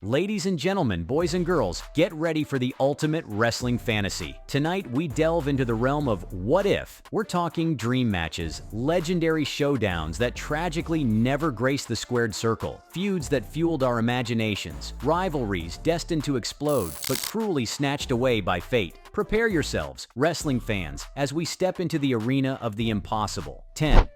Ladies and gentlemen, boys and girls, get ready for the ultimate wrestling fantasy. Tonight, we delve into the realm of what if. We're talking dream matches, legendary showdowns that tragically never graced the squared circle, feuds that fueled our imaginations, rivalries destined to explode but cruelly snatched away by fate. Prepare yourselves, wrestling fans, as we step into the arena of the impossible. 10.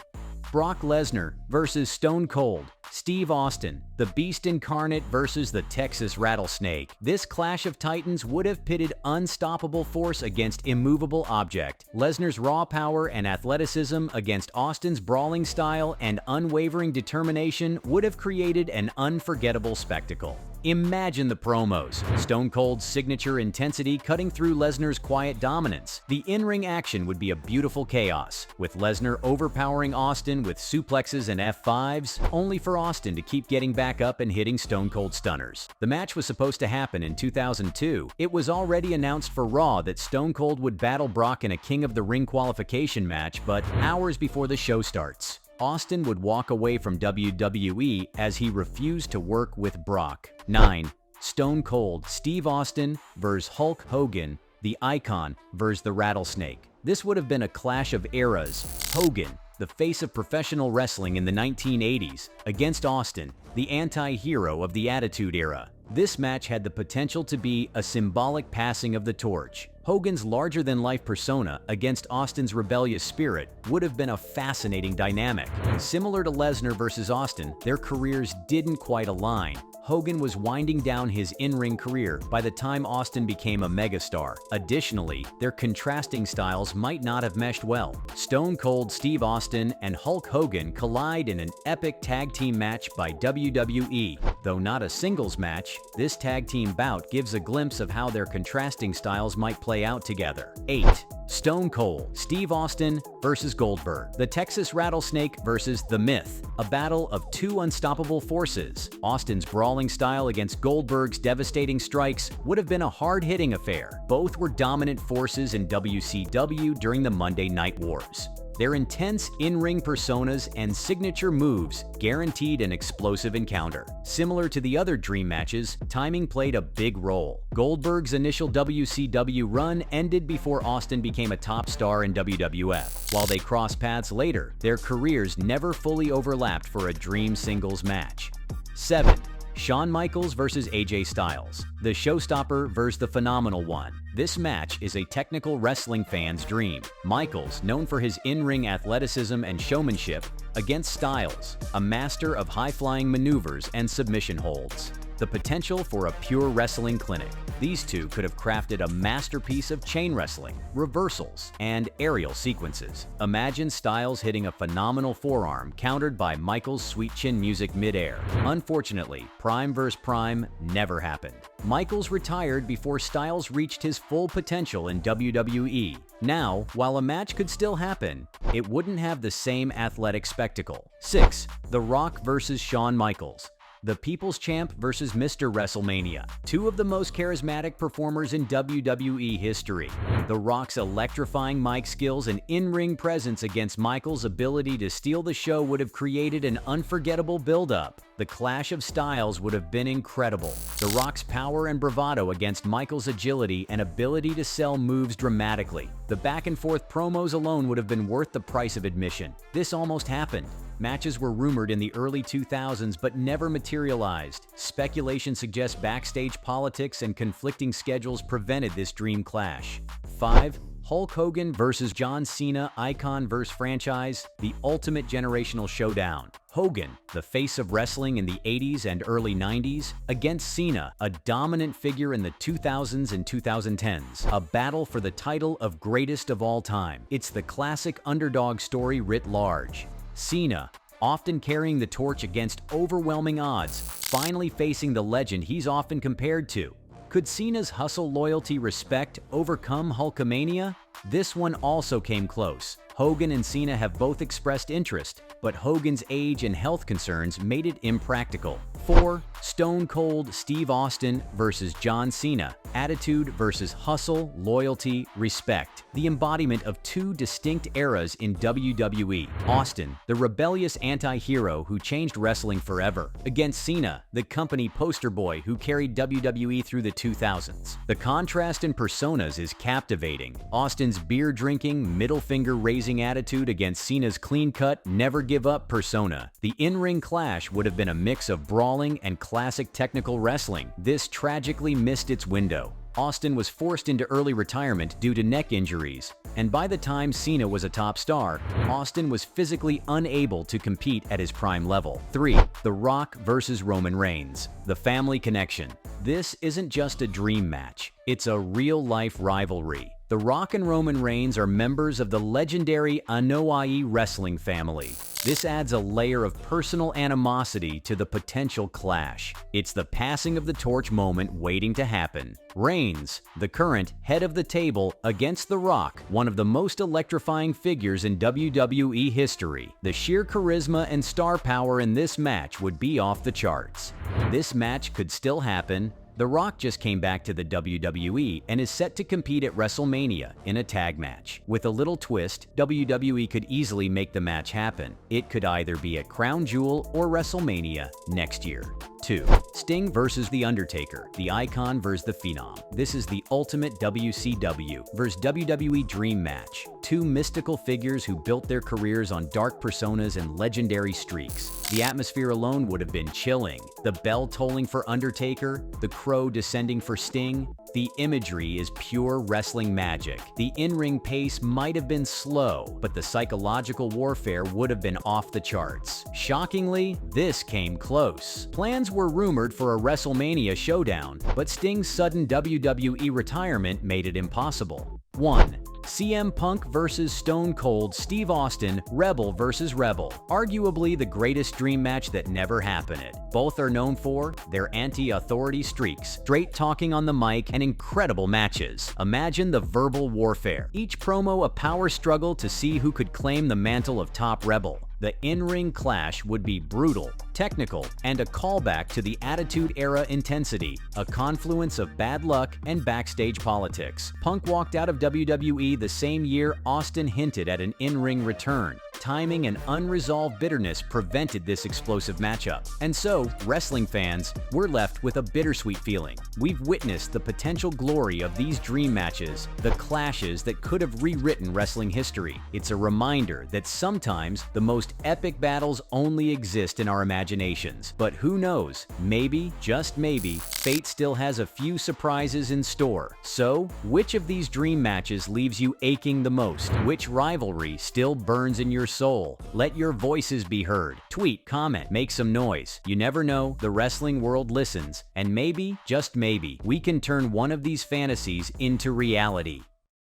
Brock Lesnar versus Stone Cold Steve Austin, the Beast Incarnate versus the Texas Rattlesnake. This clash of titans would have pitted unstoppable force against immovable object. Lesnar's raw power and athleticism against Austin's brawling style and unwavering determination would have created an unforgettable spectacle. Imagine the promos. Stone Cold's signature intensity cutting through Lesnar's quiet dominance. The in-ring action would be a beautiful chaos, with Lesnar overpowering Austin with suplexes and F5s, only for Austin to keep getting back up and hitting Stone Cold stunners. The match was supposed to happen in 2002. It was already announced for Raw that Stone Cold would battle Brock in a King of the Ring qualification match, but hours before the show starts, Austin would walk away from WWE as he refused to work with Brock. 9. Stone Cold Steve Austin vs. Hulk Hogan, the Icon vs. the Rattlesnake. This would have been a clash of eras. Hogan, the face of professional wrestling in the 1980s, against Austin, the anti-hero of the Attitude Era. This match had the potential to be a symbolic passing of the torch. Hogan's larger-than-life persona against Austin's rebellious spirit would have been a fascinating dynamic. Similar to Lesnar versus Austin, their careers didn't quite align. Hogan was winding down his in-ring career by the time Austin became a megastar. Additionally, their contrasting styles might not have meshed well. Stone Cold Steve Austin and Hulk Hogan collide in an epic tag team match by WWE. Though not a singles match, this tag team bout gives a glimpse of how their contrasting styles might play out together. 8. Stone Cold Steve Austin versus Goldberg, the Texas Rattlesnake versus The Myth, a battle of two unstoppable forces. Austin's brawling style against Goldberg's devastating strikes would have been a hard-hitting affair. Both were dominant forces in WCW during the Monday Night Wars. Their intense in-ring personas and signature moves guaranteed an explosive encounter. Similar to the other dream matches, timing played a big role. Goldberg's initial WCW run ended before Austin became a top star in WWF. While they crossed paths later, their careers never fully overlapped for a dream singles match. 7. Shawn Michaels versus AJ Styles, the Showstopper versus the Phenomenal One. This match is a technical wrestling fan's dream. Michaels, known for his in-ring athleticism and showmanship, against Styles, a master of high-flying maneuvers and submission holds. The potential for a pure wrestling clinic. These two could have crafted a masterpiece of chain wrestling, reversals, and aerial sequences. Imagine Styles hitting a phenomenal forearm countered by Michaels' sweet chin music midair. Unfortunately, Prime vs. Prime never happened. Michaels retired before Styles reached his full potential in WWE. Now, while a match could still happen, it wouldn't have the same athletic spectacle. 6. The Rock versus Shawn Michaels, the People's Champ versus Mr. WrestleMania, two of the most charismatic performers in WWE history. The Rock's electrifying mic skills and in-ring presence against Michaels' ability to steal the show would have created an unforgettable build-up. The clash of styles would have been incredible. The Rock's power and bravado against Michaels' agility and ability to sell moves dramatically. The back-and-forth promos alone would have been worth the price of admission. This almost happened. Matches were rumored in the early 2000s but never materialized. Speculation suggests backstage politics and conflicting schedules prevented this dream clash. 5. Hulk Hogan versus John Cena, Icon vs. Franchise, the ultimate generational showdown. Hogan, the face of wrestling in the 80s and early 90s, against Cena, a dominant figure in the 2000s and 2010s. A battle for the title of greatest of all time. It's the classic underdog story writ large. Cena, often carrying the torch against overwhelming odds, finally facing the legend he's often compared to. Could Cena's hustle, loyalty, respect overcome Hulkamania? This one also came close. Hogan and Cena have both expressed interest, but Hogan's age and health concerns made it impractical. 4. Stone Cold Steve Austin versus John Cena. Attitude versus hustle, loyalty, respect. The embodiment of two distinct eras in WWE. Austin, the rebellious anti-hero who changed wrestling forever, against Cena, the company poster boy who carried WWE through the 2000s. The contrast in personas is captivating. Austin's beer-drinking, middle-finger-raising attitude against Cena's clean-cut, never-give-up persona. The in-ring clash would have been a mix of brawling and classic technical wrestling. This tragically missed its window. Austin was forced into early retirement due to neck injuries, and by the time Cena was a top star, Austin was physically unable to compete at his prime level. 3. The Rock versus Roman Reigns. The family connection. This isn't just a dream match, it's a real-life rivalry. The Rock and Roman Reigns are members of the legendary Anoa'i wrestling family. This adds a layer of personal animosity to the potential clash. It's the passing of the torch moment waiting to happen. Reigns, the current head of the table, against The Rock, one of the most electrifying figures in WWE history. The sheer charisma and star power in this match would be off the charts. This match could still happen. The Rock just came back to the WWE and is set to compete at WrestleMania in a tag match. With a little twist, WWE could easily make the match happen. It could either be at Crown Jewel or WrestleMania next year. 2. Sting versus The Undertaker, the Icon versus the Phenom. This is the ultimate WCW versus WWE dream match. Two mystical figures who built their careers on dark personas and legendary streaks. The atmosphere alone would have been chilling. The bell tolling for Undertaker, the crow descending for Sting. The imagery is pure wrestling magic. The in-ring pace might have been slow, but the psychological warfare would have been off the charts. Shockingly, this came close. Plans were rumored for a WrestleMania showdown, but Sting's sudden WWE retirement made it impossible. 1. CM Punk versus Stone Cold Steve Austin, Rebel versus Rebel. Arguably the greatest dream match that never happened. Both are known for their anti-authority streaks, straight talking on the mic, and incredible matches. Imagine the verbal warfare. Each promo a power struggle to see who could claim the mantle of top Rebel. The in-ring clash would be brutal, technical, and a callback to the Attitude Era intensity, a confluence of bad luck and backstage politics. Punk walked out of WWE the same year Austin hinted at an in-ring return. Timing and unresolved bitterness prevented this explosive matchup. And so, wrestling fans, we're left with a bittersweet feeling. We've witnessed the potential glory of these dream matches, the clashes that could have rewritten wrestling history. It's a reminder that sometimes the most epic battles only exist in our imaginations. But who knows, maybe, just maybe, fate still has a few surprises in store. So, which of these dream matches leaves you aching the most? Which rivalry still burns in your soul? Let your voices be heard. Tweet, comment, make some noise. You never know, the wrestling world listens, and maybe, just maybe, we can turn one of these fantasies into reality.